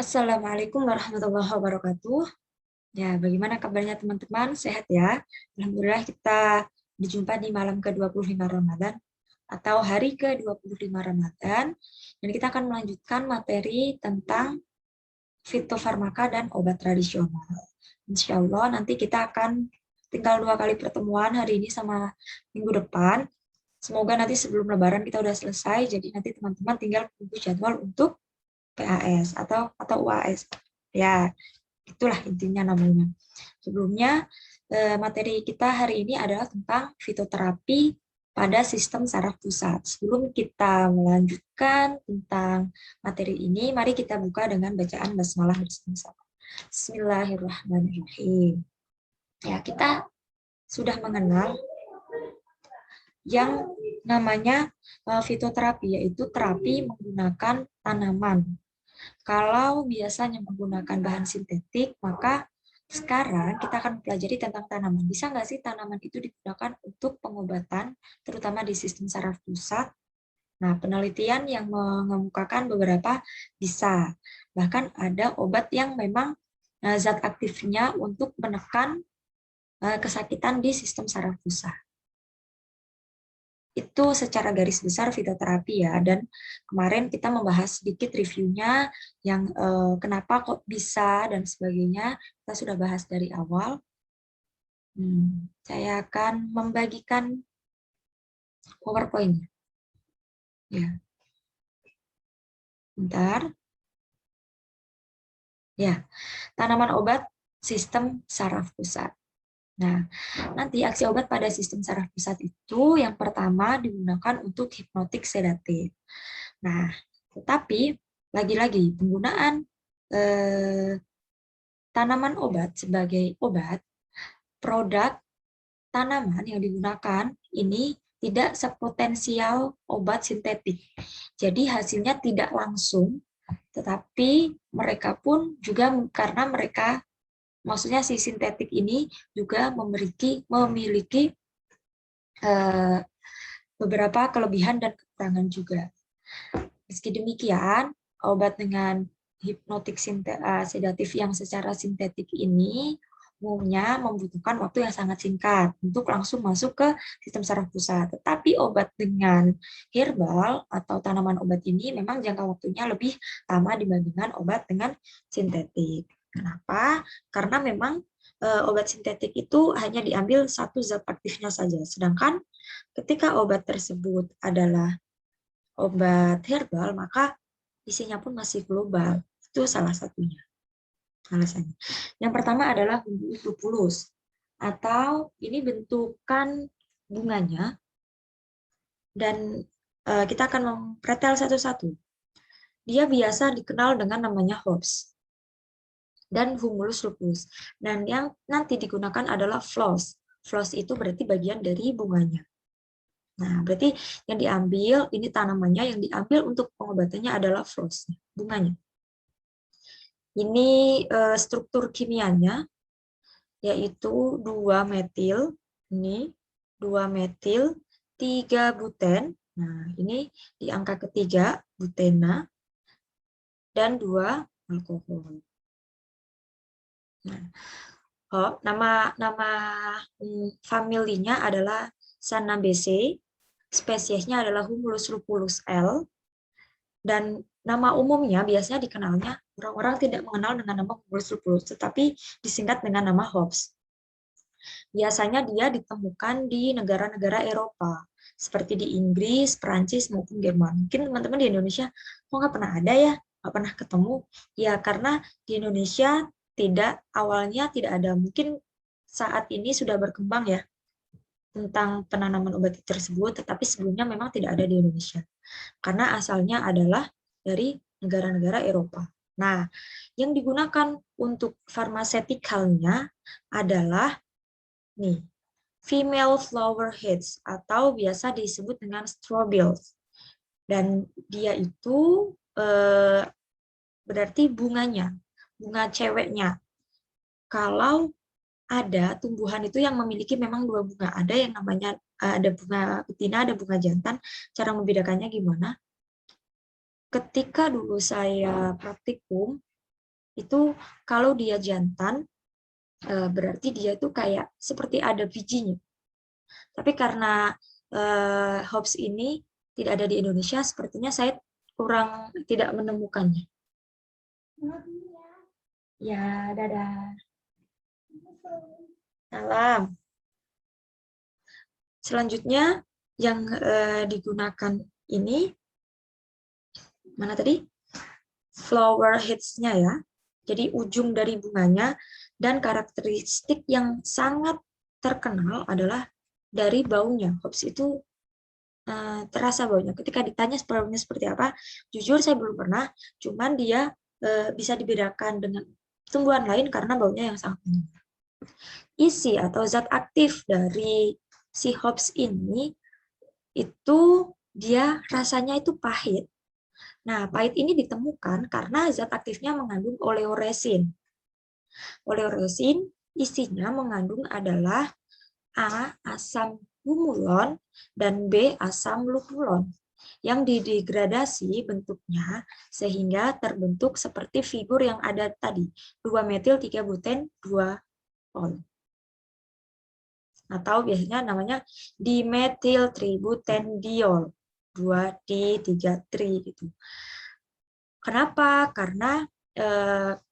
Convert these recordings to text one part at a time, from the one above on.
Assalamualaikum warahmatullahi wabarakatuh. Ya, bagaimana kabarnya teman-teman? Sehat ya? Alhamdulillah kita berjumpa di malam ke-25 Ramadan atau hari ke-25 Ramadan. Dan kita akan melanjutkan materi tentang fitofarmaka dan obat tradisional. Insya Allah nanti kita akan tinggal 2 kali pertemuan hari ini sama minggu depan. Semoga nanti sebelum Lebaran kita udah selesai, jadi nanti teman-teman tinggal tunggu jadwal untuk PAS atau UAS. Ya, itulah intinya namanya. Sebelumnya, materi kita hari ini adalah tentang fitoterapi pada sistem saraf pusat. Sebelum kita melanjutkan tentang materi ini, mari kita buka dengan bacaan basmalah bersama-sama. Bismillahirrahmanirrahim. Ya, kita sudah mengenal yang namanya fitoterapi, yaitu terapi menggunakan tanaman. Kalau biasanya menggunakan bahan sintetik, maka sekarang kita akan pelajari tentang tanaman. Bisa nggak sih tanaman itu digunakan untuk pengobatan, terutama di sistem saraf pusat? Nah, penelitian yang mengemukakan beberapa bisa. Bahkan ada obat yang memang zat aktifnya untuk menekan kesakitan di sistem saraf pusat. Itu secara garis besar fitoterapi ya, dan kemarin kita membahas sedikit reviewnya yang kenapa kok bisa dan sebagainya, kita sudah bahas dari awal. Saya akan membagikan PowerPoint-nya. Ya, bentar. Ya, tanaman obat sistem saraf pusat. Nah, nanti aksi obat pada sistem saraf pusat itu yang pertama digunakan untuk hipnotik sedatif. Nah, tetapi lagi-lagi penggunaan tanaman obat sebagai obat, produk tanaman yang digunakan ini tidak sepotensial obat sintetik. Jadi hasilnya tidak langsung, tetapi mereka pun juga karena mereka, maksudnya si sintetik ini juga memiliki beberapa kelebihan dan kekurangan juga. Meski demikian, obat dengan hipnotik sedatif yang secara sintetik ini umumnya membutuhkan waktu yang sangat singkat untuk langsung masuk ke sistem saraf pusat. Tetapi obat dengan herbal atau tanaman obat ini memang jangka waktunya lebih lama dibandingkan obat dengan sintetik. Kenapa? Karena memang obat sintetik itu hanya diambil satu zat aktifnya saja. Sedangkan ketika obat tersebut adalah obat herbal, maka isinya pun masih global. Itu salah satunya alasannya. Yang pertama adalah humulus lupulus, atau ini bentukan bunganya, dan kita akan mempretel satu-satu. Dia biasa dikenal dengan namanya hops dan humulus lupulus. Dan yang nanti digunakan adalah floss. Floss itu berarti bagian dari bunganya. Nah, berarti yang diambil, ini tanamannya, yang diambil untuk pengobatannya adalah floss, bunganya. Ini struktur kimianya, yaitu 2-metil, ini 2-metil, 3-buten, nah ini di angka ketiga, butena, dan 2 alkohol. Nah, nama familinya adalah Sanaceae, spesiesnya adalah Humulus lupulus L, dan nama umumnya biasanya dikenalnya, orang-orang tidak mengenal dengan nama Humulus lupulus, tetapi disingkat dengan nama hops. Biasanya dia ditemukan di negara-negara Eropa, seperti di Inggris, Perancis, maupun Jerman. Mungkin teman-teman di Indonesia kok nggak pernah ada ya, nggak pernah ketemu. Ya karena di Indonesia awalnya tidak ada. Mungkin saat ini sudah berkembang ya tentang penanaman obat tersebut, tetapi sebelumnya memang tidak ada di Indonesia. Karena asalnya adalah dari negara-negara Eropa. Nah, yang digunakan untuk farmasetikalnya adalah nih, female flower heads atau biasa disebut dengan strobilus. Dan dia itu berarti bunganya, bunga ceweknya. Kalau ada tumbuhan itu yang memiliki memang 2 bunga, ada yang namanya ada bunga betina, ada bunga jantan. Cara membedakannya gimana? Ketika dulu saya praktikum, itu kalau dia jantan, berarti dia itu kayak seperti ada bijinya. Tapi karena hops ini tidak ada di Indonesia, sepertinya saya kurang tidak menemukannya. Ya, dadah. Salam. Selanjutnya yang digunakan ini, mana tadi? Flower heads-nya ya. Jadi ujung dari bunganya, dan karakteristik yang sangat terkenal adalah dari baunya. Hops itu terasa baunya. Ketika ditanya baunya seperti apa, jujur saya belum pernah, cuman dia bisa dibedakan dengan tumbuhan lain karena baunya yang sangat menyengat. Isi atau zat aktif dari si hops ini itu dia rasanya itu pahit. Nah, pahit ini ditemukan karena zat aktifnya mengandung oleoresin. Oleoresin isinya mengandung adalah A. asam gumulon dan B. asam lupulon yang didegradasi bentuknya sehingga terbentuk seperti figur yang ada tadi, 2-metil 3-buten 2-ol. Atau biasanya namanya dimetil tributendiol 2-di-3-tri gitu. Kenapa? Karena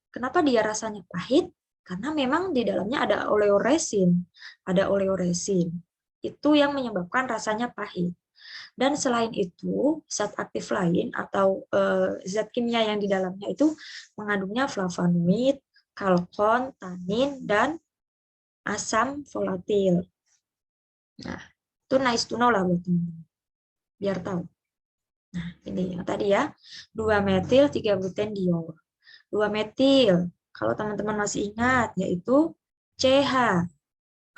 kenapa dia rasanya pahit? Karena memang di dalamnya ada oleoresin. Ada oleoresin. Itu yang menyebabkan rasanya pahit. Dan selain itu, zat aktif lain atau zat kimia yang di dalamnya itu mengandungnya flavonoid, kalkon, tanin, dan asam volatil. Nah, itu nice to know lah buat teman-teman. Biar tahu. Nah, ini yang tadi ya, 2-metil 3-butendiol. 2-metil, kalau teman-teman masih ingat, yaitu CH.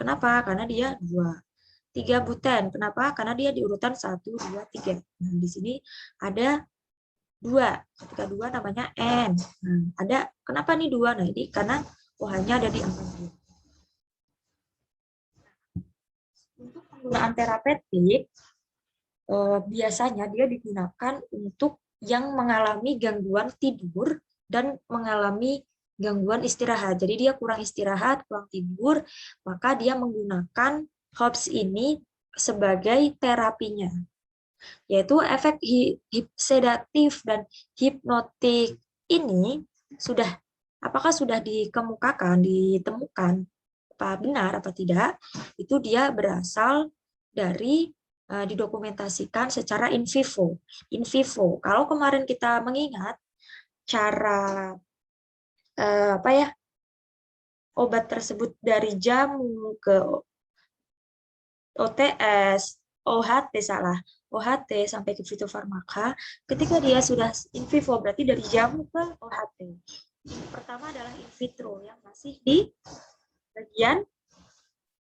Kenapa? Karena dia 2. 3-buten, kenapa? Karena dia di urutan 1, 2, 3. Nah, di sini ada 2. Ketika 2 namanya N. Nah, ada, kenapa nih 2? Nah, ini karena OH-nya ada di angka 2. Untuk penggunaan terapeutik, biasanya dia digunakan untuk yang mengalami gangguan tidur dan mengalami gangguan istirahat. Jadi dia kurang istirahat, kurang tidur, maka dia menggunakan hops ini sebagai terapinya, yaitu efek sedatif dan hipnotik ini apakah sudah ditemukan apa benar apa tidak, itu dia berasal dari didokumentasikan secara in vivo. In vivo, kalau kemarin kita mengingat cara obat tersebut dari jamu ke OTS, OHT sampai ke fitofarmaka, ketika dia sudah in vivo berarti dari jamu ke OHT. Pertama adalah in vitro yang masih di bagian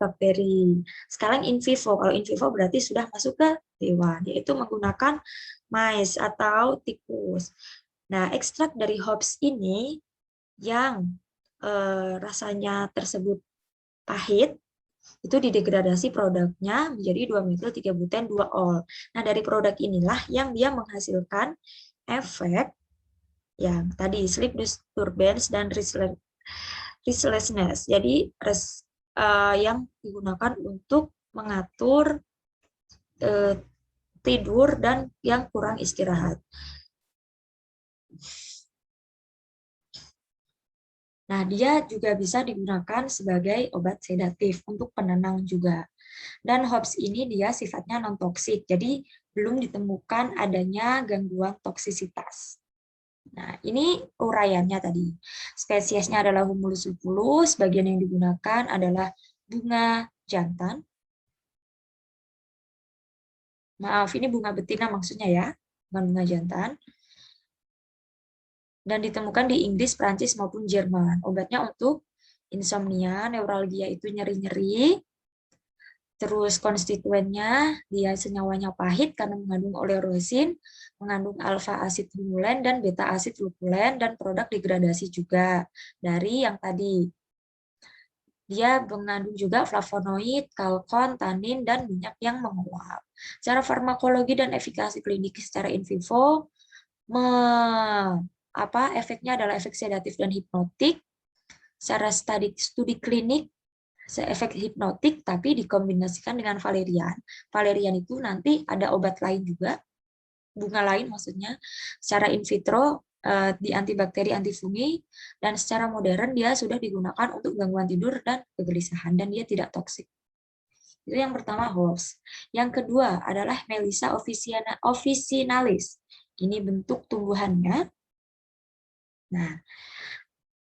bakteri. Sekarang in vivo, kalau in vivo berarti sudah masuk ke hewan, yaitu menggunakan mais atau tikus. Nah, ekstrak dari hops ini yang rasanya tersebut pahit, itu didegradasi produknya menjadi 2-metil 3-buten 2-ol. Nah, dari produk inilah yang dia menghasilkan efek yang tadi sleep disturbance dan restlessness. Jadi yang digunakan untuk mengatur tidur dan yang kurang istirahat. Nah, dia juga bisa digunakan sebagai obat sedatif untuk penenang juga. Dan hops ini dia sifatnya non-toksik, jadi belum ditemukan adanya gangguan toksisitas. Nah, ini uraiannya tadi. Spesiesnya adalah Humulus lupulus, bagian yang digunakan adalah bunga jantan. Maaf, ini bunga betina maksudnya ya, bukan bunga jantan. Dan ditemukan di Inggris, Prancis, maupun Jerman. Obatnya untuk insomnia, neuralgia itu nyeri-nyeri. Terus konstituennya, dia senyawanya pahit karena mengandung oleoresin, mengandung alfa asid lumulen dan beta asid lupulen, dan produk degradasi juga dari yang tadi. Dia mengandung juga flavonoid, kalkon, tanin, dan minyak yang menguap. Secara farmakologi dan efikasi klinik secara in vivo, efeknya adalah efek sedatif dan hipnotik. Secara studi klinik, efek hipnotik tapi dikombinasikan dengan valerian. Valerian itu nanti ada obat lain juga, bunga lain maksudnya, secara in vitro di antibakteri, antifungi, dan secara modern dia sudah digunakan untuk gangguan tidur dan kegelisahan, dan dia tidak toksik. Itu yang pertama, hops. Yang kedua adalah Melissa officinalis. Ini bentuk tumbuhannya. Nah,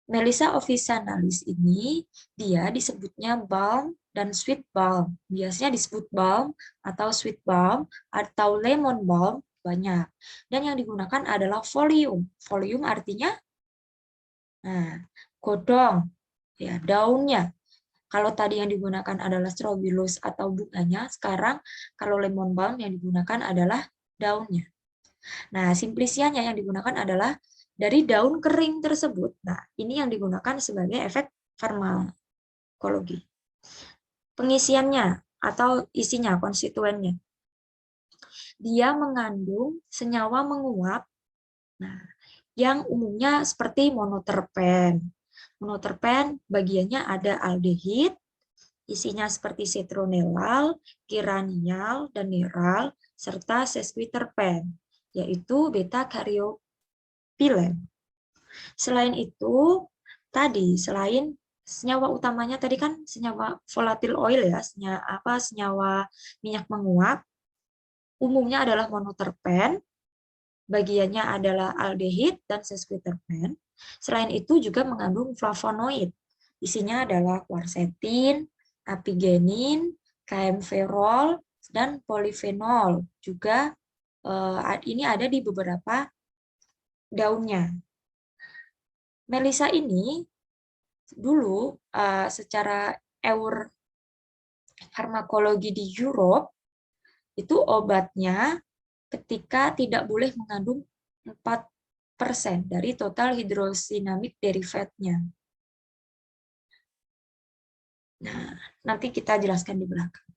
Melissa officinalis ini dia disebutnya balm dan sweet balm. Biasanya disebut balm atau sweet balm atau lemon balm banyak. Dan yang digunakan adalah folium. Folium artinya godong, ya, daunnya. Kalau tadi yang digunakan adalah strobilus atau bunganya, sekarang kalau lemon balm yang digunakan adalah daunnya. Nah, simplicianya yang digunakan adalah dari daun kering tersebut. Nah, ini yang digunakan sebagai efek farmakologi. Pengisiannya atau isinya, konstituennya. Dia mengandung senyawa menguap, nah, yang umumnya seperti monoterpen. Monoterpen bagiannya ada aldehid, isinya seperti citronellal, geranial, dan neral, serta sesquiterpen, yaitu beta-karyopilen. Selain itu, tadi selain senyawa utamanya tadi kan senyawa volatile oil ya, senyawa minyak menguap, umumnya adalah monoterpen, bagiannya adalah aldehid dan sesquiterpen. Selain itu juga mengandung flavonoid. Isinya adalah quercetin, apigenin, kaempferol, dan polifenol. Juga ini ada di beberapa daunnya. Melissa ini dulu secara farmakologi di Europe itu obatnya ketika tidak boleh mengandung 4% dari total hidrosinamik derivatnya. Nah, nanti kita jelaskan di belakang.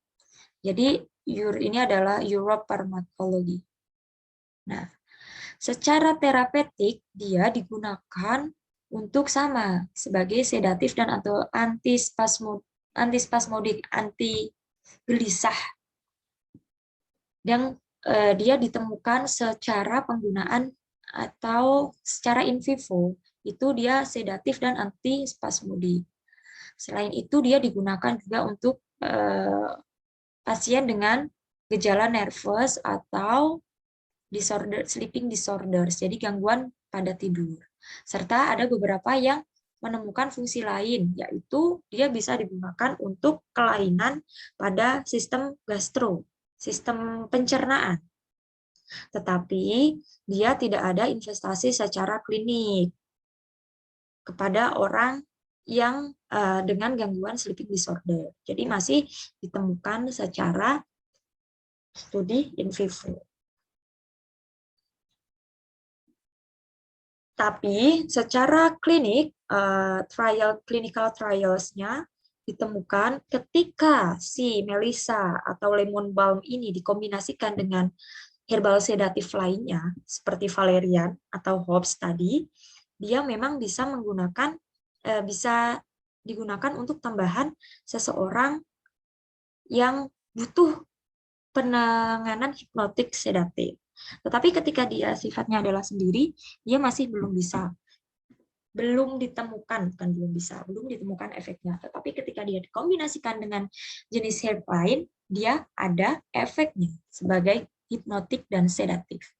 Jadi ini adalah Europe Pharmacology. Nah, secara terapeutik dia digunakan untuk sama sebagai sedatif dan atau antispasmodik, anti gelisah. Dan dia ditemukan secara penggunaan atau secara in vivo, itu dia sedatif dan antispasmodik. Selain itu dia digunakan juga untuk pasien dengan gejala nervous atau sleeping disorders, jadi gangguan pada tidur. Serta ada beberapa yang menemukan fungsi lain, yaitu dia bisa digunakan untuk kelainan pada sistem sistem pencernaan. Tetapi dia tidak ada investasi secara klinik kepada orang yang dengan gangguan sleeping disorder. Jadi masih ditemukan secara studi in vivo. Tapi secara klinik, clinical trials-nya ditemukan ketika si Melissa atau lemon balm ini dikombinasikan dengan herbal sedatif lainnya, seperti valerian atau hops tadi, dia memang bisa digunakan untuk tambahan seseorang yang butuh penanganan hipnotik sedatif. Tetapi ketika dia sifatnya adalah sendiri, dia masih belum ditemukan efeknya. Tetapi ketika dia dikombinasikan dengan jenis herb lain, dia ada efeknya sebagai hipnotik dan sedatif.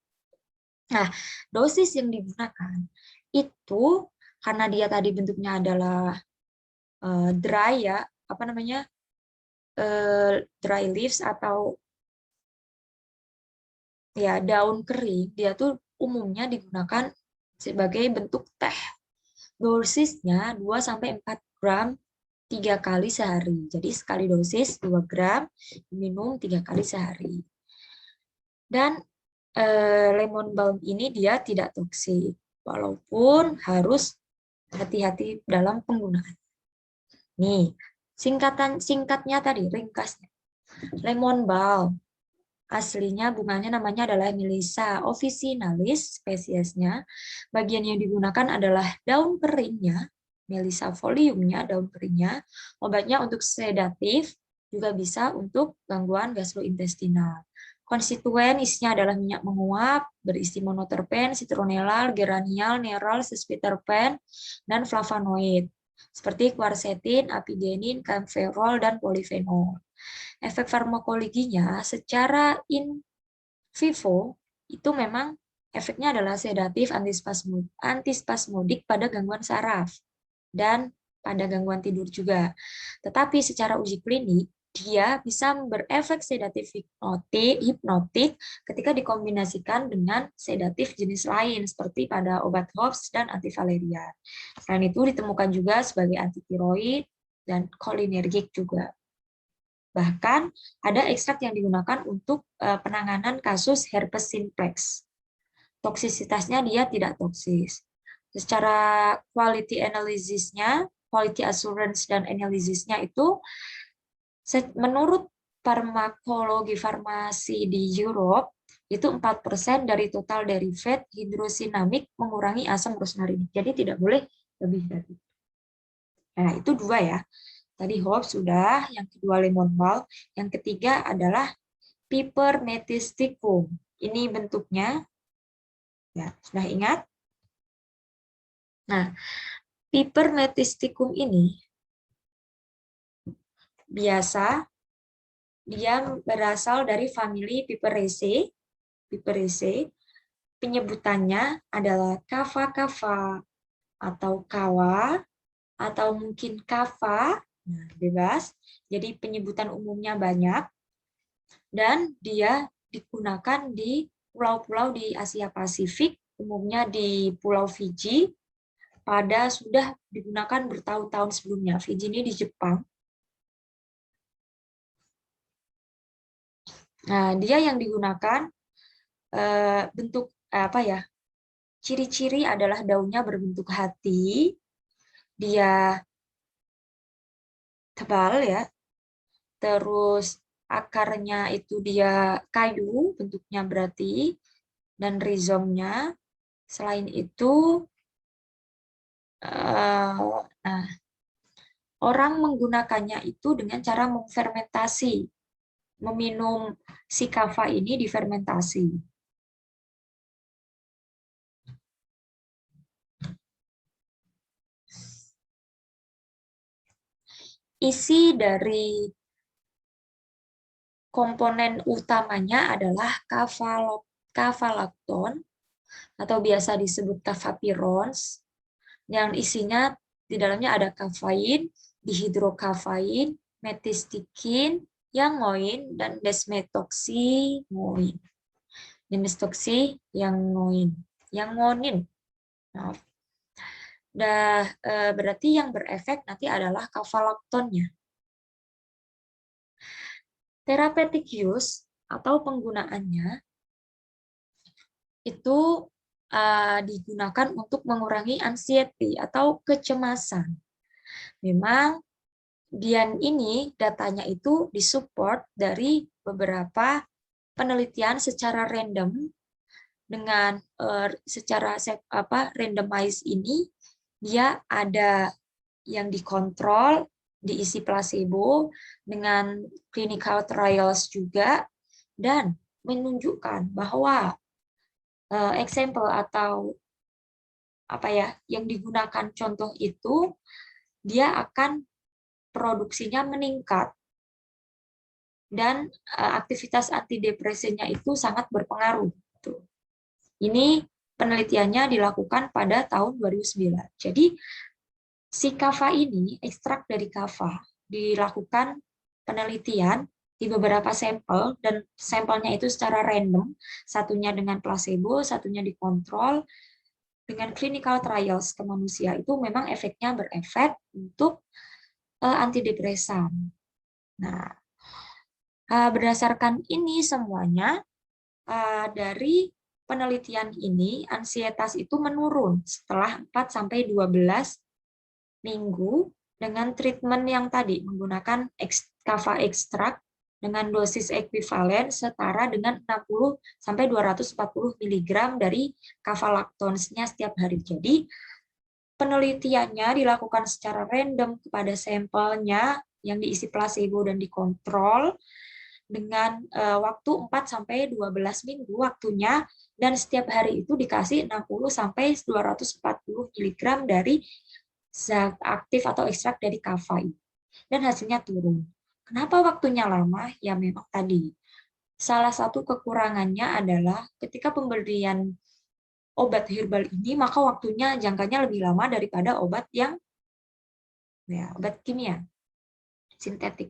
Nah, dosis yang digunakan itu karena dia tadi bentuknya adalah dry ya, dry leaves atau ya daun kering, dia tuh umumnya digunakan sebagai bentuk teh. Dosisnya 2-4 gram 3 kali sehari. Jadi sekali dosis 2 gram, minum 3 kali sehari. Dan lemon balm ini dia tidak toksik, walaupun harus hati-hati dalam penggunaan. Nih, singkatnya tadi, ringkasnya. Lemon balm Aslinya bunganya namanya adalah Melissa officinalis spesiesnya. Bagian yang digunakan adalah daun keringnya, Melissa foliumnya, daun keringnya. Obatnya untuk sedatif, juga bisa untuk gangguan gastrointestinal. Konstituen isinya adalah minyak menguap, berisi monoterpen, citronellal, geranial, nerol, sesquiterpen, dan flavonoid, seperti quercetin, apigenin, camphorol, dan polifenol. Efek farmakologinya secara in vivo itu memang efeknya adalah sedatif, antispasmodik pada gangguan saraf dan pada gangguan tidur juga. Tetapi secara uji klinik dia bisa berefek sedatif hipnotik ketika dikombinasikan dengan sedatif jenis lain seperti pada obat Hobbs dan antivalerian. Selain itu ditemukan juga sebagai antitiroid dan kolinergik juga. Bahkan ada ekstrak yang digunakan untuk penanganan kasus herpes simplex. Toksisitasnya dia tidak toksis. Secara quality analysis-nya, quality assurance dan analisisnya itu menurut farmakologi farmasi di Europe itu 4% dari total derivat hidrosinamik mengurangi asam rosmarin. Jadi tidak boleh lebih dari itu. Nah, itu dua ya. Tadi Hobbs sudah, yang kedua lemon balm, yang ketiga adalah Piper metisticum. Ini bentuknya, ya sudah ingat? Nah, Piper metisticum ini biasa dia berasal dari famili Piperaceae. Piperaceae. Penyebutannya adalah kava-kava atau kawa atau mungkin kava. Nah, bebas. Jadi penyebutan umumnya banyak. Dan dia digunakan di pulau-pulau di Asia Pasifik, umumnya di Pulau Fiji, sudah digunakan bertahun-tahun sebelumnya. Fiji ini di Jepang. Nah, dia yang digunakan bentuk apa ya? Ciri-ciri adalah daunnya berbentuk hati, dia tebal ya, terus akarnya itu dia kayu, bentuknya berarti, dan rizomnya. Selain itu, nah, orang menggunakannya itu dengan cara memfermentasi, meminum si kava ini difermentasi. Isi dari komponen utamanya adalah kavalakton atau biasa disebut kavapirons, yang isinya di dalamnya ada kafein, dihidrokafein, metistikin, yangoin, dan desmetoximoin. Yangonin. Maaf. Berarti yang berefek nanti adalah kavalaktonnya. Therapeutic use atau penggunaannya itu digunakan untuk mengurangi anxiety atau kecemasan. Memang Dian ini datanya itu disupport dari beberapa penelitian secara random dengan secara randomize ini dia ada yang dikontrol diisi placebo dengan clinical trials juga dan menunjukkan bahwa example atau apa ya yang digunakan contoh itu dia akan produksinya meningkat dan aktivitas antidepresinya itu sangat berpengaruh. Ini penelitiannya dilakukan pada tahun 2009. Jadi si kava ini, ekstrak dari kava, dilakukan penelitian di beberapa sampel dan sampelnya itu secara random, satunya dengan placebo, satunya dikontrol dengan clinical trials ke manusia itu memang efeknya berefek untuk antidepresan. Nah, berdasarkan ini semuanya dari penelitian ini ansietas itu menurun setelah 4-12 minggu dengan treatment yang tadi menggunakan kava ekstrak dengan dosis ekuivalen setara dengan 60 sampai 240 mg dari kafalaktonsnya setiap hari. Jadi penelitiannya dilakukan secara random kepada sampelnya yang diisi placebo dan dikontrol dengan waktu 4 sampai 12 minggu waktunya, dan setiap hari itu dikasih 60 sampai 240 mg dari zat aktif atau ekstrak dari kava dan hasilnya turun. Kenapa waktunya lama? Ya memang tadi salah satu kekurangannya adalah ketika pemberian obat herbal ini maka waktunya jangkanya lebih lama daripada obat yang obat kimia sintetik.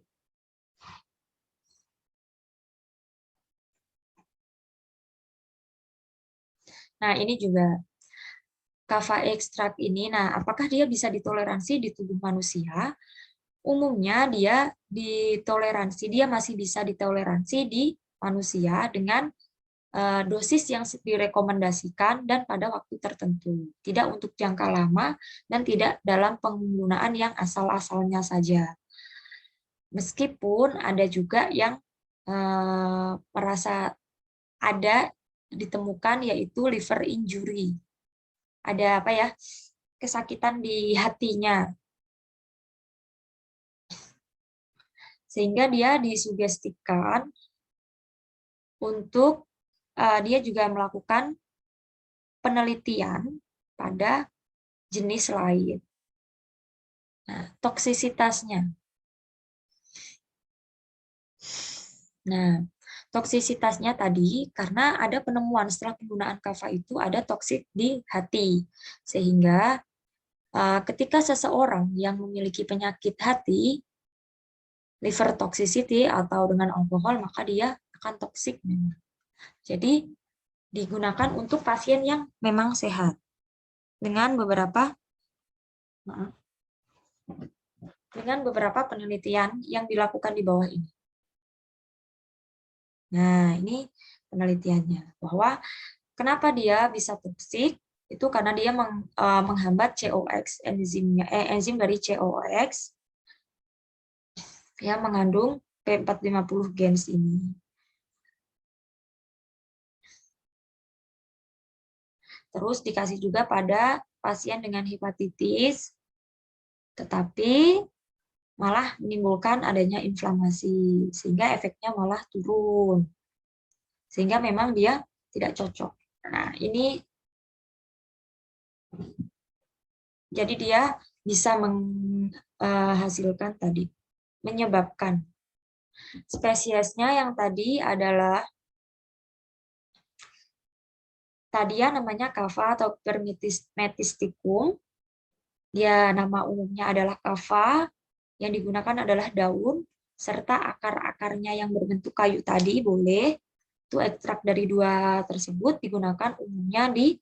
Nah, ini juga kava ekstrak ini. Nah, apakah dia bisa ditoleransi di tubuh manusia? Umumnya dia masih bisa ditoleransi di manusia dengan dosis yang direkomendasikan dan pada waktu tertentu. Tidak untuk jangka lama dan tidak dalam penggunaan yang asal-asalnya saja. Meskipun ada juga yang merasa ada ditemukan yaitu liver injury. Ada apa ya? Kesakitan di hatinya. Sehingga dia disugestikan untuk dia juga melakukan penelitian pada jenis lain. Nah, toksisitasnya. Nah, toksisitasnya tadi karena ada penemuan setelah penggunaan kava itu ada toksik di hati. Sehingga ketika seseorang yang memiliki penyakit hati, liver toxicity atau dengan alkohol, maka dia akan toksik memang. Jadi digunakan untuk pasien yang memang sehat dengan beberapa penelitian yang dilakukan di bawah ini. Nah, ini penelitiannya bahwa kenapa dia bisa toksik itu karena dia menghambat COX enzim dari COX yang mengandung P450 gens ini. Terus dikasih juga pada pasien dengan hepatitis, tetapi malah menimbulkan adanya inflamasi, sehingga efeknya malah turun. Sehingga memang dia tidak cocok. Nah, ini jadi dia bisa menghasilkan tadi, menyebabkan spesiesnya yang tadi adalah tadi ya namanya kava atau Permetisticum. Dia nama umumnya adalah kava, yang digunakan adalah daun serta akar-akarnya yang berbentuk kayu tadi boleh. Itu ekstrak dari dua tersebut digunakan umumnya di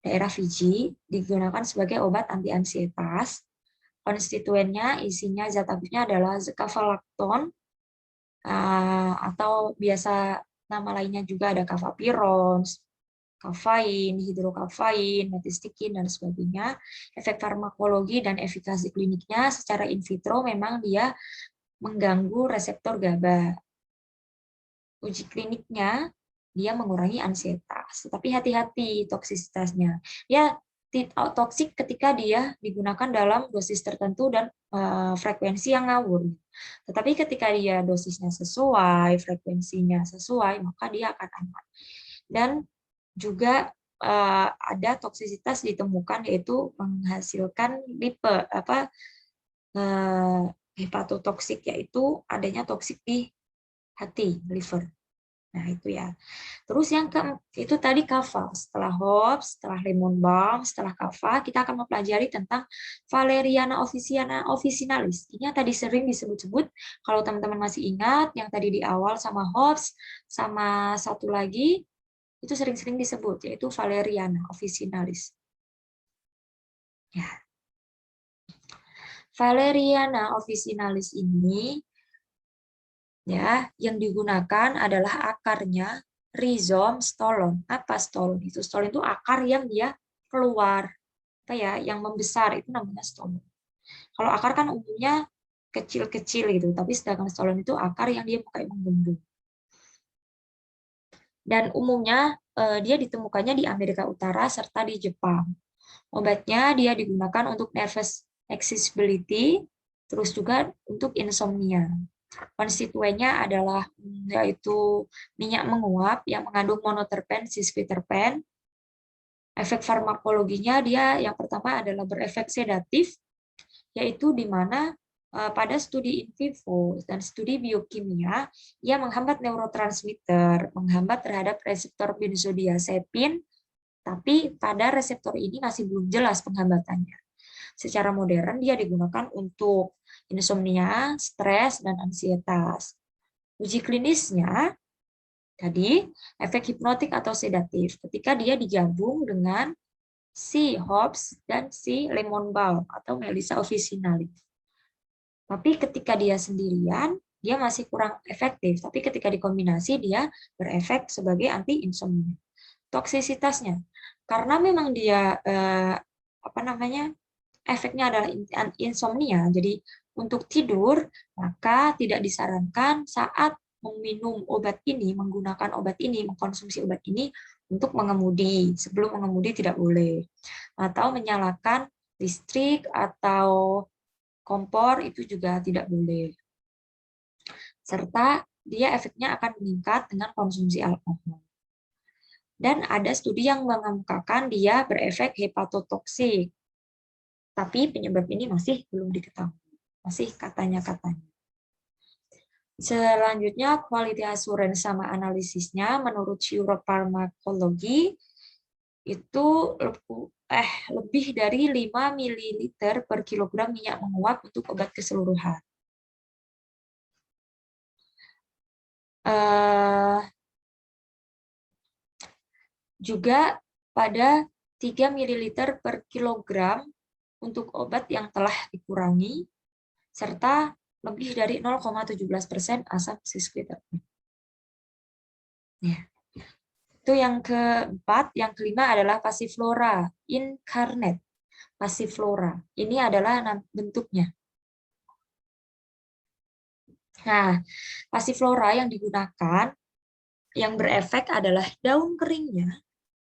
daerah Fiji, digunakan sebagai obat anti-ansietas. Konstituennya isinya zat aktifnya adalah kafalakton atau biasa nama lainnya juga ada kafapirons, kafein, hidrokafein, metistikin, dan sebagainya. Efek farmakologi dan efikasi kliniknya secara in vitro memang dia mengganggu reseptor GABA. Uji kliniknya dia mengurangi ansietas, tetapi hati-hati toksisitasnya. Dia toksik ketika dia digunakan dalam dosis tertentu dan frekuensi yang ngawur. Tetapi ketika dia dosisnya sesuai, frekuensinya sesuai, maka dia akan aman. Dan juga ada toksisitas ditemukan yaitu menghasilkan hepatotoksik, yaitu adanya toksik di hati, liver. Nah, itu ya. Terus yang itu tadi kava. Setelah hops, setelah lemon balm, setelah kava, kita akan mempelajari tentang Valeriana officinalis. Ini yang tadi sering disebut-sebut, kalau teman-teman masih ingat, yang tadi di awal sama hops, sama satu lagi, itu sering-sering disebut, yaitu Valeriana officinalis. Ya. Valeriana officinalis ini ya yang digunakan adalah akarnya rhizome stolon. Apa stolon itu? Stolon itu akar yang dia keluar, apa ya, yang membesar, itu namanya stolon. Kalau akar kan umumnya kecil-kecil gitu, tapi sedangkan stolon itu akar yang dia kayak mengembung. Dan umumnya dia ditemukannya di Amerika Utara serta di Jepang. Obatnya dia digunakan untuk nervous accessibility, terus juga untuk insomnia. Konstituennya adalah yaitu minyak menguap yang mengandung monoterpen, sesquiterpen. Efek farmakologinya dia yang pertama adalah berefek sedatif, yaitu di mana pada studi in vivo dan studi biokimia, ia menghambat neurotransmitter, menghambat terhadap reseptor benzodiazepin, tapi pada reseptor ini masih belum jelas penghambatannya. Secara modern dia digunakan untuk insomnia, stres, dan ansietas. Uji klinisnya tadi efek hipnotik atau sedatif ketika dia digabung dengan si hops dan si lemon balm atau Melissa officinalis. Tapi ketika dia sendirian, dia masih kurang efektif. Tapi ketika dikombinasi, dia berefek sebagai anti insomnia. Toksisitasnya, karena memang dia efeknya adalah insomnia. Jadi untuk tidur, maka tidak disarankan saat meminum obat ini, menggunakan obat ini, mengkonsumsi obat ini untuk mengemudi. Sebelum mengemudi tidak boleh. Atau menyalakan listrik atau kompor itu juga tidak boleh. Serta dia efeknya akan meningkat dengan konsumsi alkohol. Dan ada studi yang mengemukakan dia berefek hepatotoksik. Tapi penyebab ini masih belum diketahui. Masih katanya-katanya. Selanjutnya, quality assurance sama analisisnya menurut Europe Pharmacology itu lebih dari 5 ml per kilogram minyak menguap untuk obat keseluruhan. Juga pada 3 ml per kilogram untuk obat yang telah dikurangi, serta lebih dari 0,17% asam sesquiterpen. Ya. Itu yang keempat. Yang kelima adalah passiflora incarnate. Passiflora. Ini adalah bentuknya. Nah, passiflora yang digunakan, yang berefek adalah daun keringnya.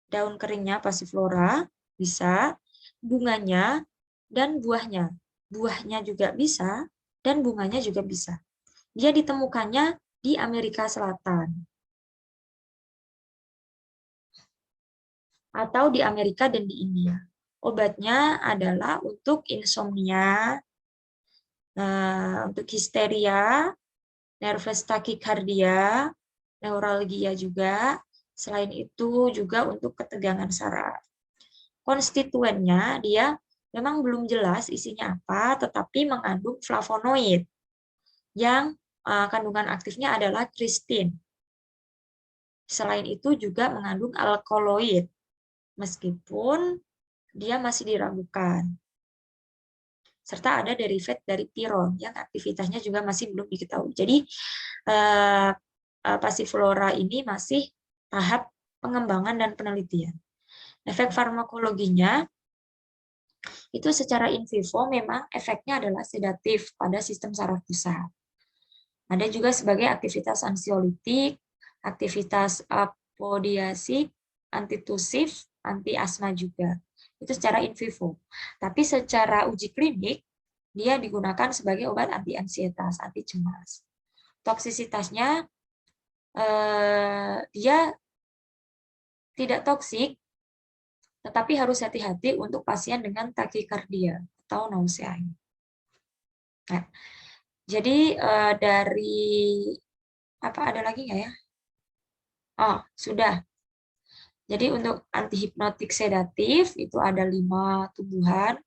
Daun keringnya passiflora bisa, bunganya, dan buahnya. Buahnya juga bisa, dan bunganya juga bisa. Dia ditemukannya di Amerika Selatan. Atau di Amerika dan di India. Obatnya adalah untuk insomnia, untuk histeria, nervous tachycardia, neuralgia juga. Selain itu juga untuk ketegangan saraf. Konstituennya dia memang belum jelas isinya apa, tetapi mengandung flavonoid yang kandungan aktifnya adalah kristin. Selain itu juga mengandung alkaloid, meskipun dia masih diragukan. Serta ada derivat dari piron yang aktivitasnya juga masih belum diketahui. Jadi passiflora ini masih tahap pengembangan dan penelitian. Efek farmakologinya itu secara in vivo memang efeknya adalah sedatif pada sistem saraf pusat. Ada juga sebagai aktivitas ansiolitik, aktivitas apodiasik, antitusif, anti asma juga. Itu secara in vivo. Tapi secara uji klinik dia digunakan sebagai obat anti ansietas, anti cemas. Toksisitasnya dia tidak toksik, tetapi harus hati-hati untuk pasien dengan takikardia atau nausea. Nah, jadi dari apa ada lagi nggak ya? Oh, sudah. Jadi untuk antihipnotik sedatif itu ada 5 tumbuhan.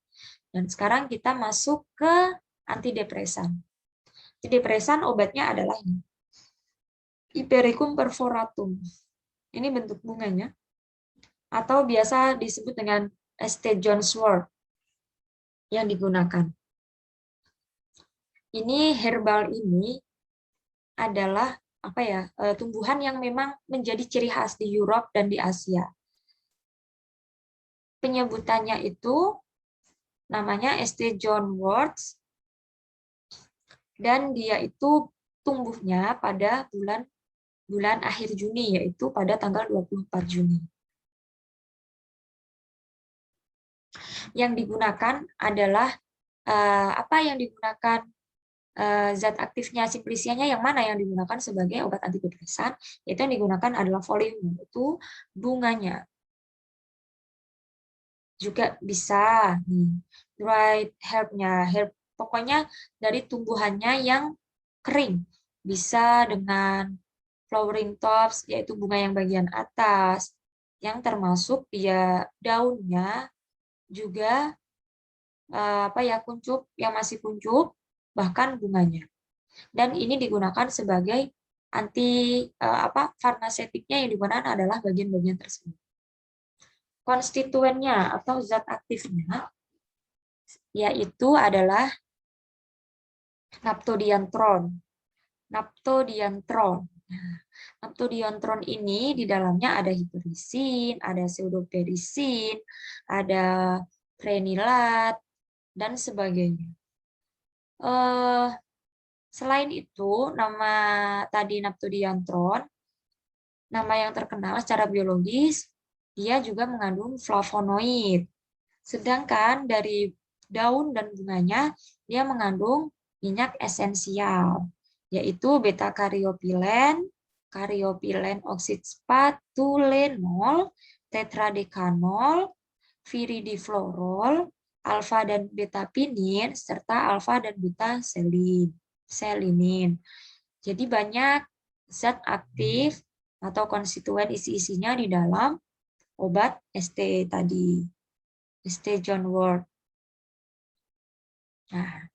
Dan sekarang kita masuk ke antidepresan. Antidepresan obatnya adalah ini. Hypericum perforatum. Ini bentuk bunganya. Atau biasa disebut dengan St. John's wort yang digunakan. Ini herbal ini adalah tumbuhan yang memang menjadi ciri khas di Eropa dan di Asia. Penyebutannya itu namanya St. John wort dan dia itu tumbuhnya pada bulan akhir Juni, yaitu pada tanggal 24 Juni. Yang digunakan adalah apa yang digunakan zat aktifnya simplicianya yang mana yang digunakan sebagai obat antidepresan, yaitu yang digunakan adalah folium, itu bunganya. Juga bisa nih, dried herb-nya, herb pokoknya dari tumbuhannya yang kering. Bisa dengan flowering tops, yaitu bunga yang bagian atas, yang termasuk dia daunnya juga apa ya, kuncup, yang masih kuncup, bahkan bunganya. Dan ini digunakan sebagai farmasetiknya yang digunakan adalah bagian-bagian tersebut. Konstituennya atau zat aktifnya yaitu adalah naptodiantron. Naptodiantron. Naptodiantron ini di dalamnya ada hiperisin, ada pseudoperisin, ada prenilat, dan sebagainya. Selain itu, nama tadi naptodiantron, nama yang terkenal secara biologis, dia juga mengandung flavonoid. Sedangkan dari daun dan bunganya, dia mengandung minyak esensial, yaitu beta-karyopilen, karyopilen oksidspatulenol, tetradekanol, viridiflorol, alfa dan beta pinin, serta alfa dan beta selinin. Jadi banyak zat aktif atau konstituen isi-isinya di dalam obat ST tadi, ST John Wort. Nah,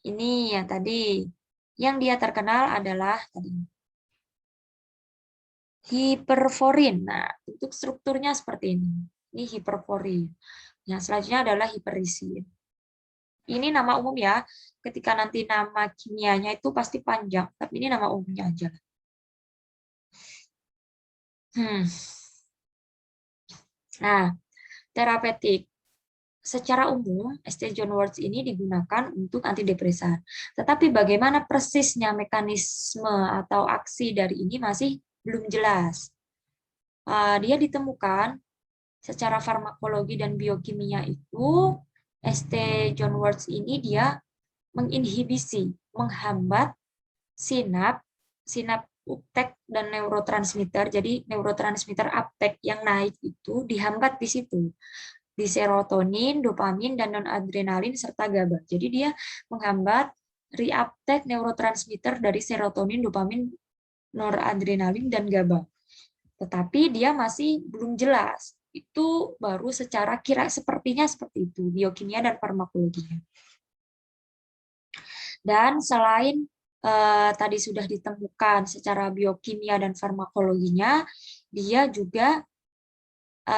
ini yang tadi, yang dia terkenal adalah tadi hiperforin. Nah, untuk strukturnya seperti ini. Ini hiperforin. Yang selanjutnya adalah hiperisin. Ini nama umum ya. Ketika nanti nama kimianya itu pasti panjang, tapi ini nama umumnya aja. Nah, terapeutik. Secara umum, ST John Wort ini digunakan untuk antidepresan. Tetapi bagaimana persisnya mekanisme atau aksi dari ini masih belum jelas. Dia ditemukan secara farmakologi dan biokimia itu, ST John Wort ini dia menginhibisi, menghambat sinap uptake dan neurotransmitter. Jadi neurotransmitter uptake yang naik itu dihambat di situ. Di serotonin, dopamin, dan non-adrenalin, serta GABA. Jadi dia menghambat reuptake neurotransmitter dari serotonin, dopamin, noradrenalin, dan GABA. Tetapi dia masih belum jelas. Itu baru secara sepertinya seperti itu, biokimia dan farmakologinya. Dan selain tadi sudah ditemukan secara biokimia dan farmakologinya, dia juga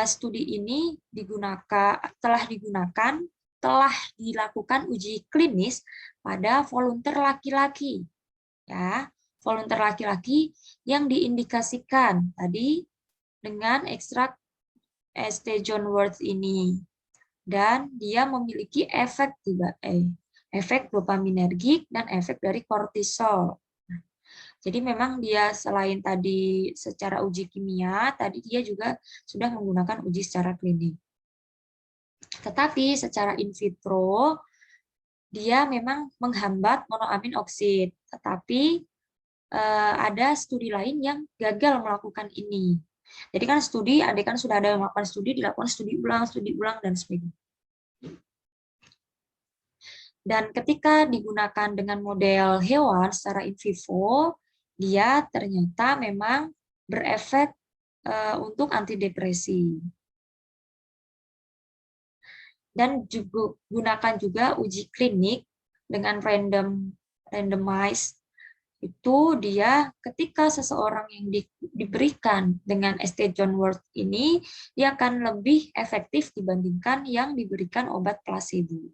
studi ini telah dilakukan uji klinis pada volunteer laki-laki, ya, volunteer laki-laki yang diindikasikan tadi dengan ekstrak ST John Wort ini, dan dia memiliki efek dopaminergik dan efek dari kortisol. Jadi memang dia selain tadi secara uji kimia, tadi dia juga sudah menggunakan uji secara klinik. Tetapi secara in vitro, dia memang menghambat monoamin oksid. Tetapi ada studi lain yang gagal melakukan ini. Jadi kan sudah ada yang melakukan studi, dilakukan studi ulang, dan sebagainya. Dan ketika digunakan dengan model hewan secara in vivo, dia ternyata memang berefek untuk antidepresi. Dan juga gunakan juga uji klinik dengan randomized. Itu dia ketika seseorang yang diberikan dengan ST John Wort ini, dia akan lebih efektif dibandingkan yang diberikan obat placebo.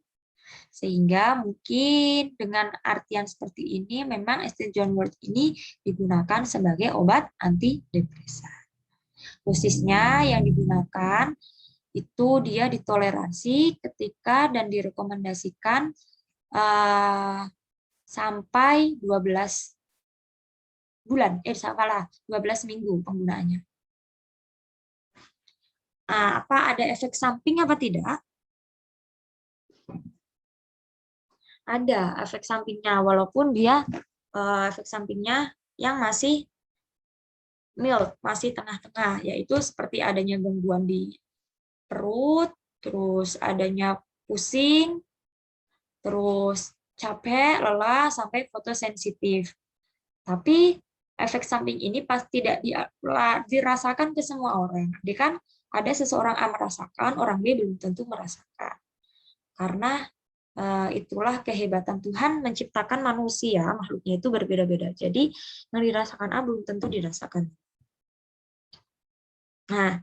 Sehingga mungkin dengan artian seperti ini, memang ST John Wort ini digunakan sebagai obat antidepresan. Dosisnya yang digunakan itu dia ditoleransi ketika dan direkomendasikan sampai 12 bulan. Salah, 12 minggu penggunaannya. Nah, apa ada efek samping apa tidak? Ada efek sampingnya, walaupun dia efek sampingnya yang masih mild, masih tengah-tengah, yaitu seperti adanya gangguan di perut, terus adanya pusing, terus capek, lelah, sampai fotosensitif. Tapi efek samping ini pasti tidak dirasakan ke semua orang. Jadi kan ada seseorang A merasakan, orang B belum tentu merasakan. Karena itulah kehebatan Tuhan menciptakan manusia, makhluknya itu berbeda-beda. Jadi yang dirasakan A belum tentu dirasakan. Nah,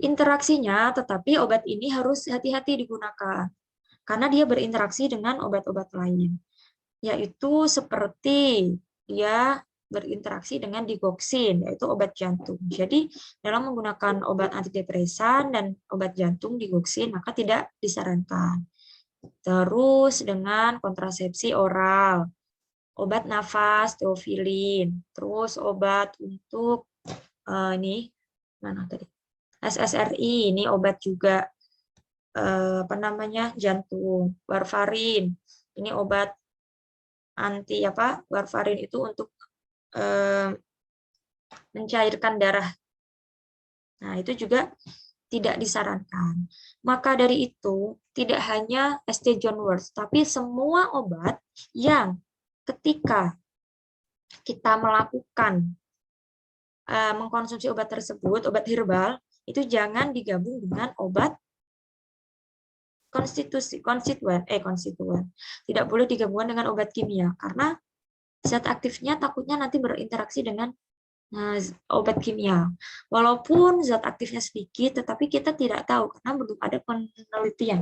interaksinya, tetapi obat ini harus hati-hati digunakan karena dia berinteraksi dengan obat-obat lain, yaitu seperti dia berinteraksi dengan digoxin, yaitu obat jantung. Jadi dalam menggunakan obat antidepresan dan obat jantung digoxin, maka tidak disarankan. Terus dengan kontrasepsi oral, obat nafas teofilin, terus obat untuk ini mana tadi? SSRI, ini obat juga apa namanya? Jantung, warfarin. Ini obat anti apa? Warfarin itu untuk mencairkan darah. Nah, itu juga tidak disarankan. Maka dari itu, tidak hanya ST John Worth, tapi semua obat yang ketika kita melakukan mengkonsumsi obat tersebut, obat herbal, itu jangan digabung dengan obat konstituen. Tidak boleh digabungkan dengan obat kimia, karena zat aktifnya takutnya nanti berinteraksi dengan obat kimia. Walaupun zat aktifnya sedikit, tetapi kita tidak tahu karena belum ada penelitian.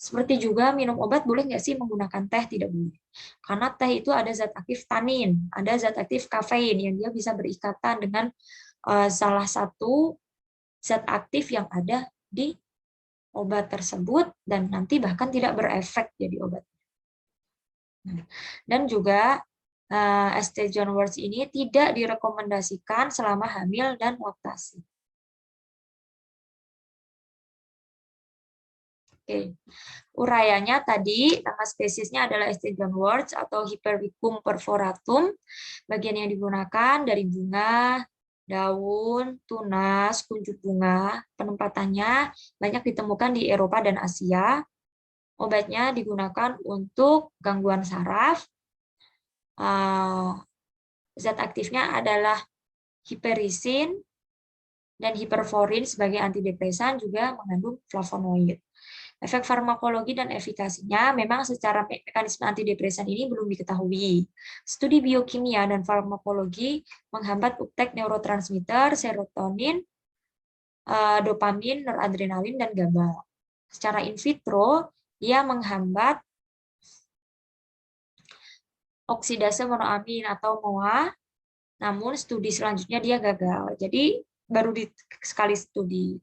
Seperti juga minum obat boleh nggak sih menggunakan teh? Tidak boleh. Karena teh itu ada zat aktif tanin, ada zat aktif kafein yang dia bisa berikatan dengan salah satu zat aktif yang ada di obat tersebut dan nanti bahkan tidak berefek jadi obat. Dan juga ST John Worth ini tidak direkomendasikan selama hamil dan laktasi. Oke. Urayanya tadi, nama spesiesnya adalah ST John Worth atau Hypericum perforatum. Bagian yang digunakan dari bunga, daun, tunas, kuncup bunga. Penempatannya banyak ditemukan di Eropa dan Asia. Obatnya digunakan untuk gangguan saraf. Zat aktifnya adalah hiperisin dan hiperforin sebagai antidepresan juga mengandung flavonoid. Efek farmakologi dan efikasinya memang secara mekanisme antidepresan ini belum diketahui. Studi biokimia dan farmakologi menghambat uptake neurotransmitter, serotonin, dopamin, noradrenalin, dan GABA. Secara in vitro, dia menghambat oksidase monoamin atau MOA, namun studi selanjutnya dia gagal. Jadi baru sekali studi.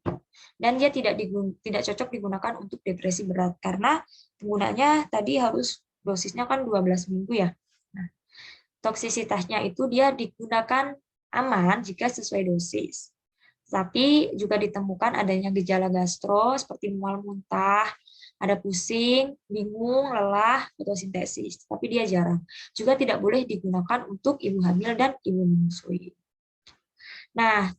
Dan dia tidak cocok digunakan untuk depresi berat karena penggunanya tadi harus dosisnya kan 12 minggu ya. Nah, toksisitasnya itu dia digunakan aman jika sesuai dosis. Tapi juga ditemukan adanya gejala gastro seperti mual muntah, ada pusing, bingung, lelah, fotosintesis. Tapi dia jarang. Juga tidak boleh digunakan untuk ibu hamil dan ibu menyusui. Nah,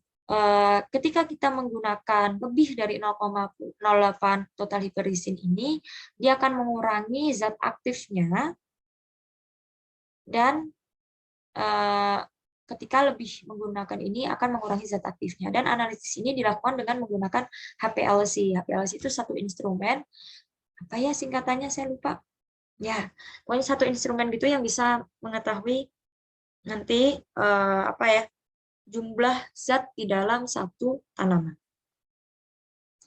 ketika kita menggunakan lebih dari 0,08 total hiperisin ini, dia akan mengurangi zat aktifnya dan ketika lebih menggunakan ini akan mengurangi zat aktifnya. Dan analisis ini dilakukan dengan menggunakan HPLC. HPLC itu satu instrumen, apa ya singkatannya saya lupa. Ya, pokoknya satu instrumen gitu yang bisa mengetahui nanti apa ya jumlah zat di dalam satu tanaman.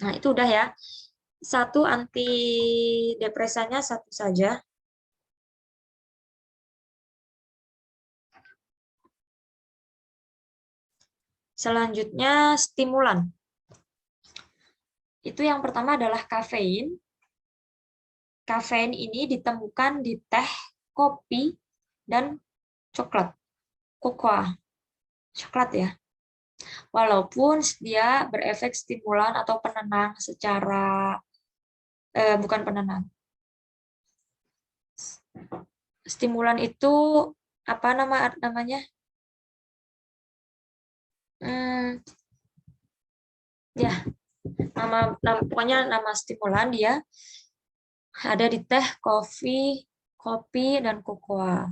Nah, itu udah ya. Satu antidepresannya satu saja. Selanjutnya stimulan. Itu yang pertama adalah kafein. Kafein ini ditemukan di teh kopi, dan coklat. Kokoa, coklat ya. Walaupun dia berefek stimulan atau penenang secara bukan penenang. Stimulan itu apa namanya? Ya, pokoknya nama stimulan dia ada di teh, kopi, dan kokoa.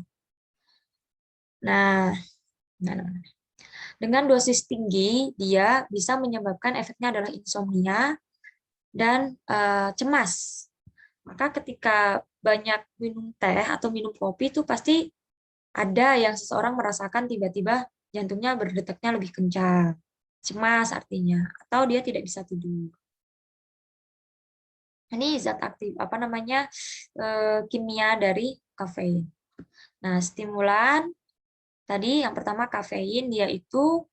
Nah, dengan dosis tinggi dia bisa menyebabkan efeknya adalah insomnia dan cemas. Maka ketika banyak minum teh atau minum kopi itu pasti ada yang seseorang merasakan tiba-tiba jantungnya berdetaknya lebih kencang, cemas artinya, atau dia tidak bisa tidur. Ini zat aktif kimia dari kafein. Nah, stimulan tadi yang pertama kafein, dia itu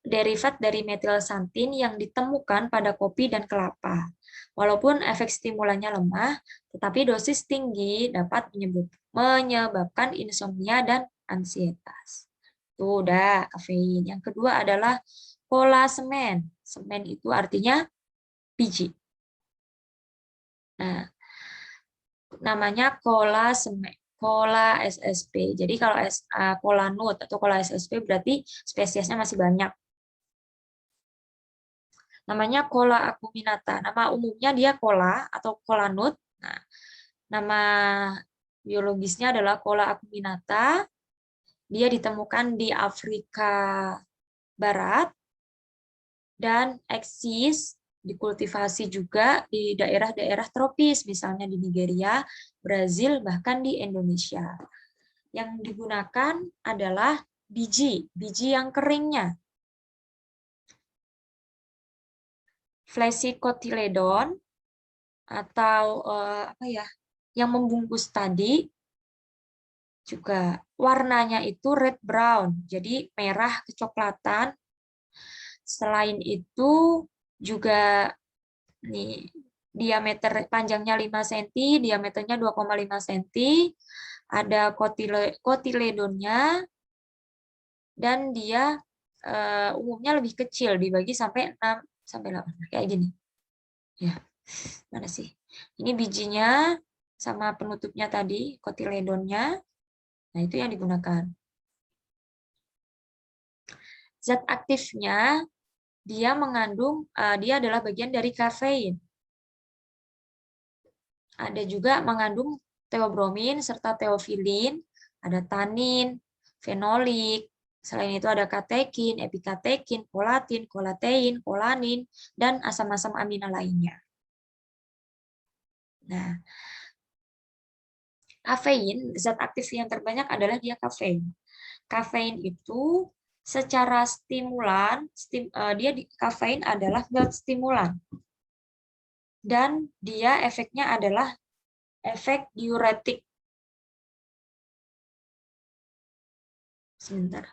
derivat dari metilsantin yang ditemukan pada kopi dan kelapa. Walaupun efek stimulannya lemah, tetapi dosis tinggi dapat menyebabkan insomnia dan ansietas. Itu udah kafein. Yang kedua adalah kolasemen. Semen itu artinya biji. Nah, namanya kolasemen. Kola SSP. Jadi kalau kola nut atau kola SSP berarti spesiesnya masih banyak. Namanya kola acuminata. Nama umumnya dia kola atau kola nut. Nah, nama biologisnya adalah kola acuminata. Dia ditemukan di Afrika Barat dan eksis dikultivasi juga di daerah-daerah tropis, misalnya di Nigeria, Brazil, bahkan di Indonesia. Yang digunakan adalah biji yang keringnya. Flexikotiledon atau apa ya, yang membungkus tadi juga warnanya itu red brown, jadi merah kecoklatan. Selain itu juga nih diameter panjangnya 5 cm, diameternya 2,5 cm, ada kotiledonnya, dan dia umumnya lebih kecil, dibagi sampai 6 sampai 8 kayak gini. Ya. Mana sih? Ini bijinya sama penutupnya tadi, kotiledonnya. Nah, itu yang digunakan. Zat aktifnya dia adalah bagian dari kafein. Ada juga mengandung teobromin serta teofilin, ada tanin, fenolik. Selain itu ada katekin, epikatekin, kolatin, kolatein, kolanin, dan asam-asam amino lainnya. Nah, kafein, zat aktif yang terbanyak adalah dia kafein. Kafein itu secara stimulan, kafein adalah zat stimulan. Dan dia efeknya adalah efek diuretik. Sebentar.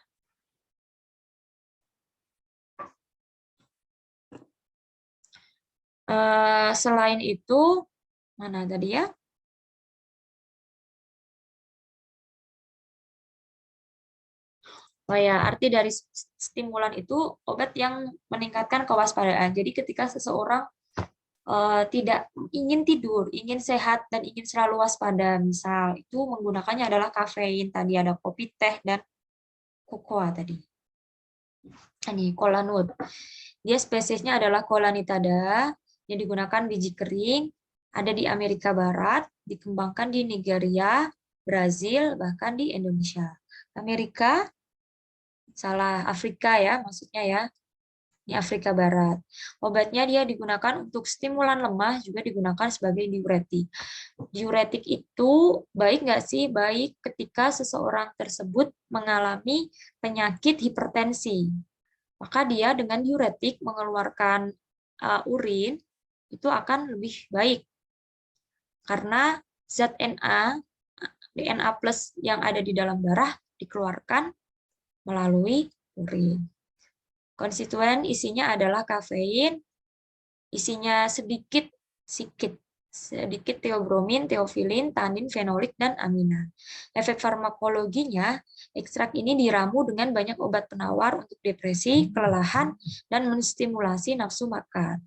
Selain itu, mana tadi ya? Oh ya, arti dari stimulan itu obat yang meningkatkan kewaspadaan. Jadi ketika seseorang tidak ingin tidur, ingin sehat, dan ingin selalu waspada, misal, itu menggunakannya adalah kafein. Tadi ada kopi, teh, dan kokoa tadi. Ini kola nut. Dia spesiesnya adalah kola nitada, yang digunakan biji kering, ada di Amerika Barat, dikembangkan di Nigeria, Brazil, bahkan di Indonesia. Afrika ya, maksudnya ya. Ini Afrika Barat. Obatnya dia digunakan untuk stimulan lemah, juga digunakan sebagai diuretik. Diuretik itu baik nggak sih? Baik ketika seseorang tersebut mengalami penyakit hipertensi. Maka dia dengan diuretik mengeluarkan urin itu akan lebih baik. Karena zat DNA plus yang ada di dalam darah dikeluarkan melalui urin. Konstituen isinya adalah kafein, isinya sedikit sedikit teobromin, teofilin, tanin, fenolik, dan amina. Efek farmakologinya, ekstrak ini diramu dengan banyak obat penawar untuk depresi, kelelahan, dan menstimulasi nafsu makan.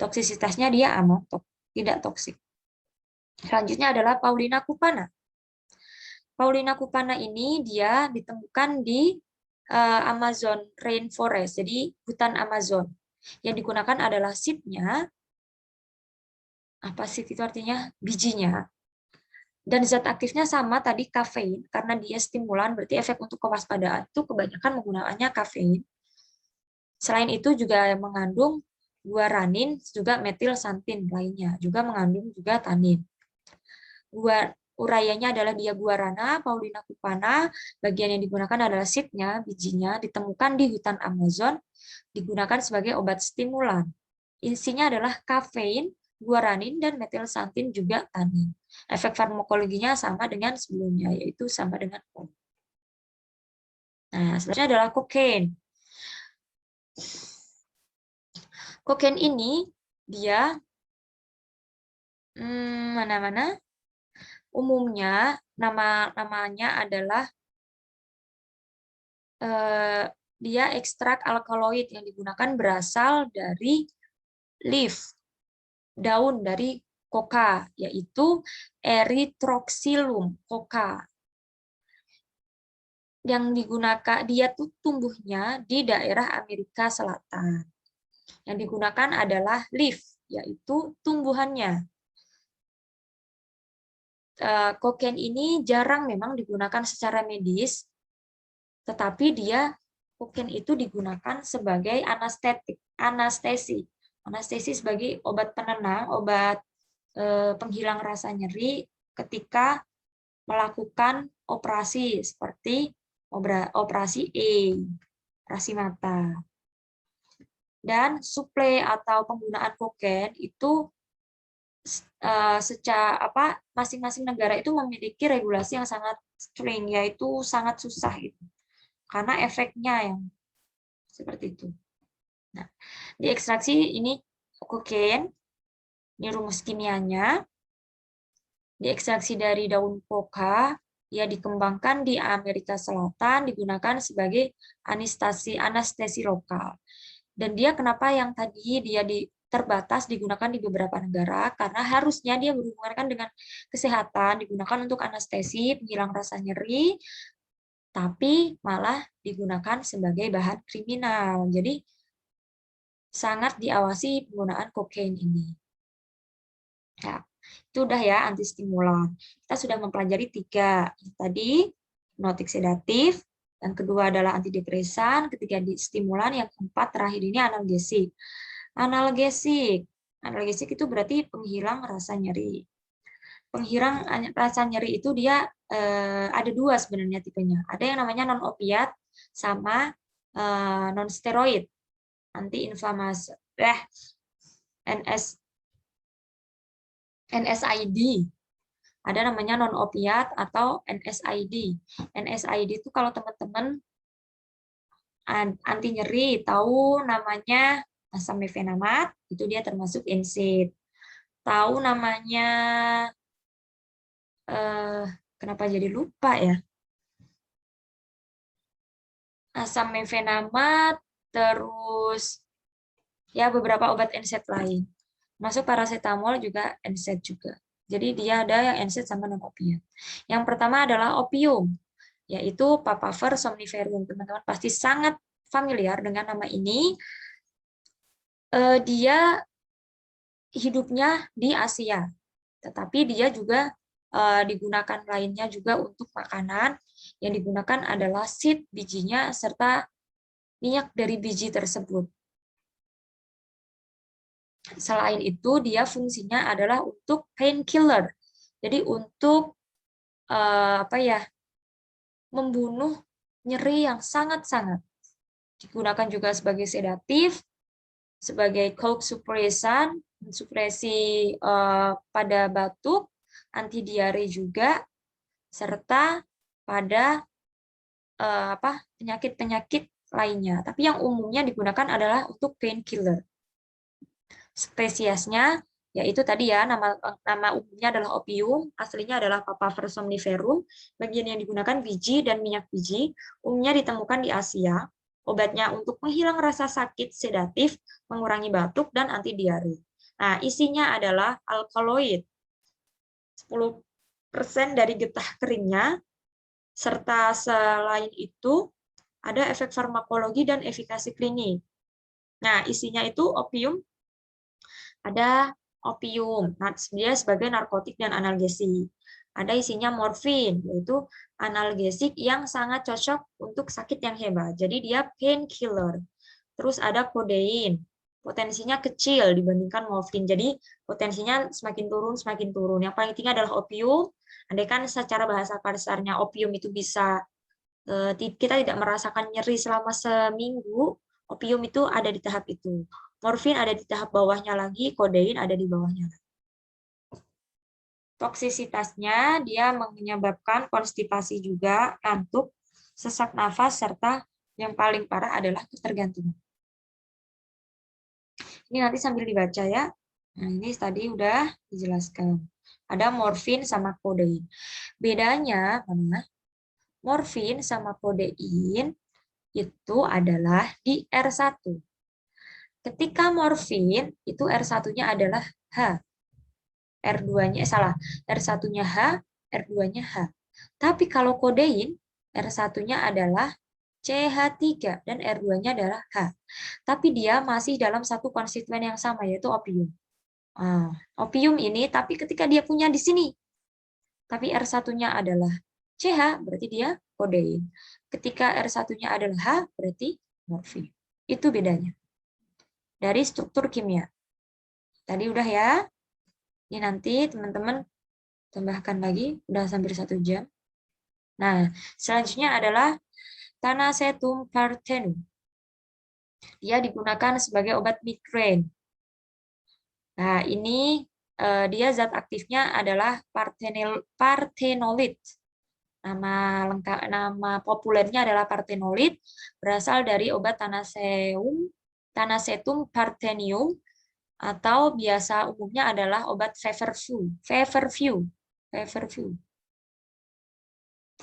Toksisitasnya dia aman, tidak toksik. Selanjutnya adalah Paulina cupana. Paulina cupana ini dia ditemukan di Amazon Rainforest, jadi hutan Amazon. Yang digunakan adalah seed-nya. Apa seed itu artinya? Bijinya. Dan zat aktifnya sama tadi kafein, karena dia stimulan, berarti efek untuk kewaspadaan itu kebanyakan menggunakannya kafein. Selain itu juga mengandung guaranin, juga metilsantin lainnya, juga mengandung juga tanin. Uraianya adalah dia guarana, Paulina cupana, bagian yang digunakan adalah seed-nya, bijinya, ditemukan di hutan Amazon, digunakan sebagai obat stimulan. Isinya adalah kafein, guaranin, dan metilsantin juga tanin. Efek farmakologinya sama dengan sebelumnya, yaitu sama dengan obat. Nah, selanjutnya adalah kokain. Kokain ini dia mana-mana umumnya namanya adalah dia ekstrak alkaloid yang digunakan berasal dari leaf, daun dari coca, yaitu Erythroxylum coca. Yang digunakan, dia tuh tumbuhnya di daerah Amerika Selatan. Yang digunakan adalah leaf, yaitu tumbuhannya. Kokain ini jarang memang digunakan secara medis, tetapi kokain itu digunakan sebagai anestesi. Anestesi sebagai obat penenang, obat penghilang rasa nyeri ketika melakukan operasi seperti operasi operasi mata. Dan suplai atau penggunaan kokain itu secara masing-masing negara itu memiliki regulasi yang sangat strict, yaitu sangat susah itu karena efeknya yang seperti itu. Nah, di ekstraksi ini kokain, ini rumus kimianya, diekstraksi dari daun coca, dia dikembangkan di Amerika Selatan, digunakan sebagai anestesi lokal. Dan dia kenapa yang tadi dia terbatas digunakan di beberapa negara, karena harusnya dia berhubungan dengan kesehatan, digunakan untuk anestesi, penghilang rasa nyeri, tapi malah digunakan sebagai bahan kriminal. Jadi sangat diawasi penggunaan kokain ini. Ya, itu udah ya antistimulan. Kita sudah mempelajari 3. Tadi hipnotik sedatif, yang kedua adalah antidepresan, ketiga stimulan, yang keempat terakhir ini analgesik. Analgesik itu berarti penghilang rasa nyeri. Penghilang rasa nyeri itu dia ada 2 sebenarnya tipenya. Ada yang namanya non opiat sama non steroid, anti-inflamasi, NSAID. Ada namanya non opiat atau NSAID. NSAID itu kalau teman-teman anti nyeri tahu namanya asam mefenamat, itu dia termasuk NSAID. Tahu namanya kenapa jadi lupa ya? Asam mefenamat, terus ya beberapa obat NSAID lain. Masuk paracetamol juga NSAID juga. Jadi dia ada yang NSAID sama non-opiat. Yang pertama adalah opium, yaitu Papaver somniferum. Teman-teman pasti sangat familiar dengan nama ini. Dia hidupnya di Asia, tetapi dia juga digunakan lainnya juga untuk makanan. Yang digunakan adalah seed bijinya serta minyak dari biji tersebut. Selain itu, dia fungsinya adalah untuk painkiller. Jadi untuk membunuh nyeri yang sangat-sangat. Digunakan juga sebagai sedatif, sebagai cold suppressan, supresi pada batuk, anti diare juga, serta pada penyakit-penyakit lainnya. Tapi yang umumnya digunakan adalah untuk painkiller. Spesiesnya yaitu tadi ya, nama umumnya adalah opium, aslinya adalah Papaver somniferum, bagian yang digunakan biji dan minyak biji, umumnya ditemukan di Asia, obatnya untuk menghilang rasa sakit, sedatif, mengurangi batuk, dan anti diare. Nah, isinya adalah alkaloid, 10% dari getah keringnya, serta selain itu ada efek farmakologi dan efikasi klinik. Nah, isinya itu opium, ada opium, dia sebagai narkotik dan analgesik. Ada isinya morfin, yaitu analgesik yang sangat cocok untuk sakit yang hebat. Jadi dia painkiller. Terus ada kodein, potensinya kecil dibandingkan morfin. Jadi potensinya semakin turun, semakin turun. Yang paling tinggi adalah opium. Andaikan secara bahasa kasarnya opium itu bisa kita tidak merasakan nyeri selama seminggu, opium itu ada di tahap itu. Morfin ada di tahap bawahnya lagi, kodein ada di bawahnya lagi. Toksisitasnya dia menyebabkan konstipasi juga, kantuk, sesak nafas, serta yang paling parah adalah ketergantungan. Ini nanti sambil dibaca ya. Nah, ini tadi udah dijelaskan. Ada morfin sama kodein. Bedanya mana? Morfin sama kodein itu adalah di R1. Ketika morfin, itu R1-nya adalah H. R2-nya, salah. R1-nya H, R2-nya H. Tapi kalau kodein, R1-nya adalah CH3 dan R2-nya adalah H. Tapi dia masih dalam satu konstituen yang sama, yaitu opium. Opium ini, tapi ketika dia punya di sini, tapi R1-nya adalah CH, berarti dia kodein. Ketika R1-nya adalah H, berarti morfin. Itu bedanya. Dari struktur kimia. Tadi udah ya. Ini nanti teman-teman tambahkan lagi, udah hampir 1 jam. Nah, selanjutnya adalah Tanacetum partenum. Dia digunakan sebagai obat migrain. Nah, ini dia zat aktifnya adalah partenolit. Nama populernya adalah partenolit, berasal dari obat Tanacetum parthenium, atau biasa umumnya adalah obat feverfew.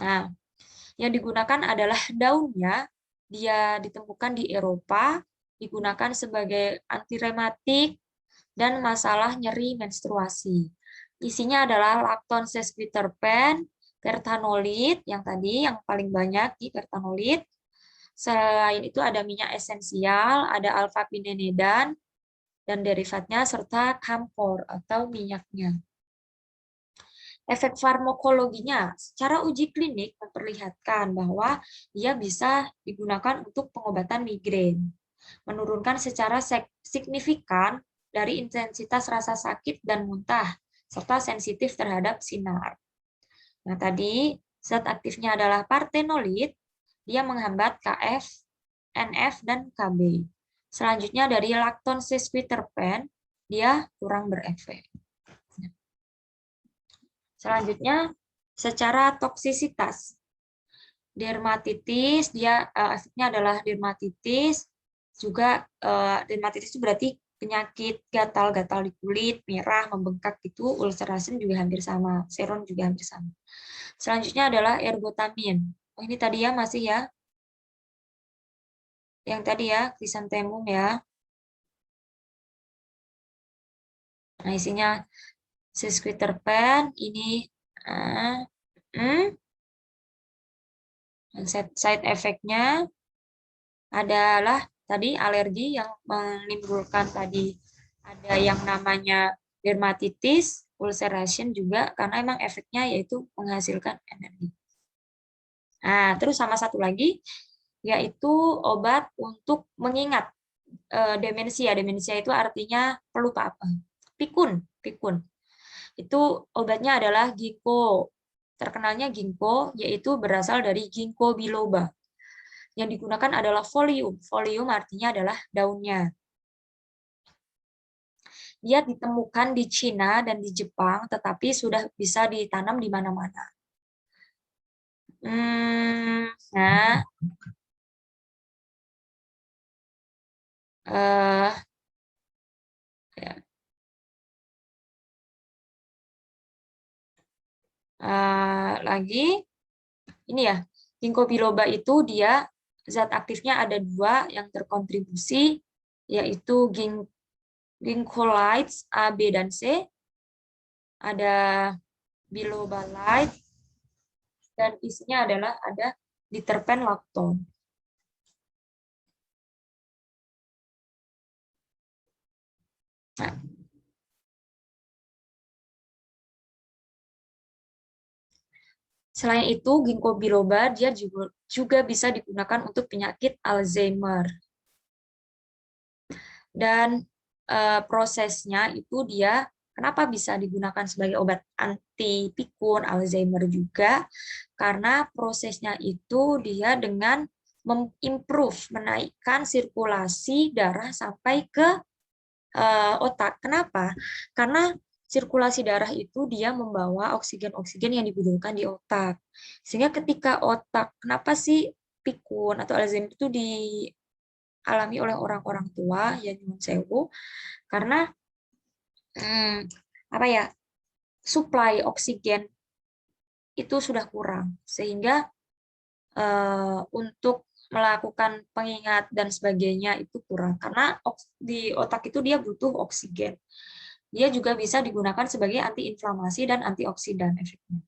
Nah, yang digunakan adalah daunnya, dia ditemukan di Eropa, digunakan sebagai anti rematik dan masalah nyeri menstruasi. Isinya adalah lakton sesquiterpen, pertanolit, yang tadi yang paling banyak di pertanolit. Selain itu ada minyak esensial, ada alpha-pinenedan, dan derivatnya, serta kampor atau minyaknya. Efek farmakologinya secara uji klinik memperlihatkan bahwa dia bisa digunakan untuk pengobatan migrain, menurunkan secara signifikan dari intensitas rasa sakit dan muntah, serta sensitif terhadap sinar. Nah, tadi zat aktifnya adalah partenolit, dia menghambat KF, NF, dan KB. Selanjutnya dari lakton sesquiterpen, dia kurang berefek. Selanjutnya, secara toksisitas. Dermatitis, dia efeknya adalah dermatitis, juga dermatitis itu berarti penyakit gatal-gatal di kulit, merah, membengkak itu, ulceration juga hampir sama, seron juga hampir sama. Selanjutnya adalah ergotamin. Oh, ini tadi ya masih ya. Yang tadi ya, chrysanthemum ya. Nah, isinya sesquiterpen, ini side effect-nya adalah tadi alergi yang menimbulkan tadi ada yang namanya dermatitis, ulceration juga karena emang efeknya yaitu menghasilkan energi. Nah, terus sama satu lagi yaitu obat untuk mengingat demensia. Demensia itu artinya pelupa apa? Pikun. Itu obatnya adalah ginkgo. Terkenalnya ginkgo yaitu berasal dari ginkgo biloba. Yang digunakan adalah folium. Folium artinya adalah daunnya. Dia ditemukan di Cina dan di Jepang, tetapi sudah bisa ditanam di mana-mana. Nah, ya. Lagi ini ya, ginkgo biloba itu dia zat aktifnya ada 2 yang terkontribusi, yaitu ginkgolides A, B, dan C, ada bilobalide, dan isinya adalah ada diterpen lakton. Nah, selain itu, ginkgo biloba dia juga bisa digunakan untuk penyakit Alzheimer. Dan prosesnya itu dia kenapa bisa digunakan sebagai obat anti pikun Alzheimer juga, karena prosesnya itu dia dengan mengimprove, menaikkan sirkulasi darah sampai ke otak. Kenapa? Karena sirkulasi darah itu dia membawa oksigen-oksigen yang dibutuhkan di otak. Sehingga ketika otak, kenapa sih pikun atau Alzheimer itu dialami oleh orang-orang tua, ya nyuwun sewu, karena apa ya, suplai oksigen itu sudah kurang, sehingga untuk melakukan pengingat dan sebagainya itu kurang karena di otak itu dia butuh oksigen. Dia juga bisa digunakan sebagai antiinflamasi dan antioksidan efeknya.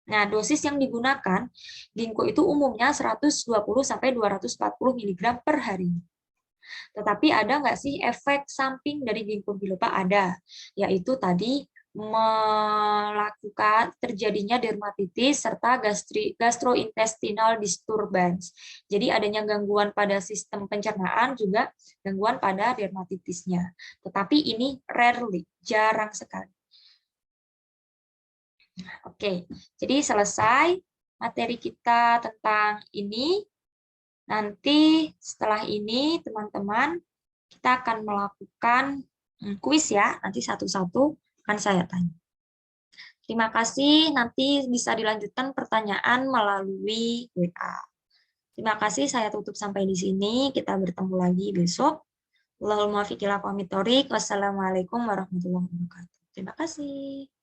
Nah, dosis yang digunakan ginkgo itu umumnya 120 sampai 240 mg per hari. Tetapi ada nggak sih efek samping dari ginkgo biloba? Ada, yaitu tadi melakukan terjadinya dermatitis serta gastrointestinal disturbance. Jadi adanya gangguan pada sistem pencernaan juga gangguan pada dermatitisnya. Tetapi ini rarely, jarang sekali. Oke, jadi selesai materi kita tentang ini. Nanti setelah ini teman-teman kita akan melakukan kuis ya, nanti satu-satu akan saya tanya. Terima kasih, nanti bisa dilanjutkan pertanyaan melalui WA. Terima kasih, saya tutup sampai di sini. Kita bertemu lagi besok. Wassalamualaikum warahmatullahi wabarakatuh. Terima kasih.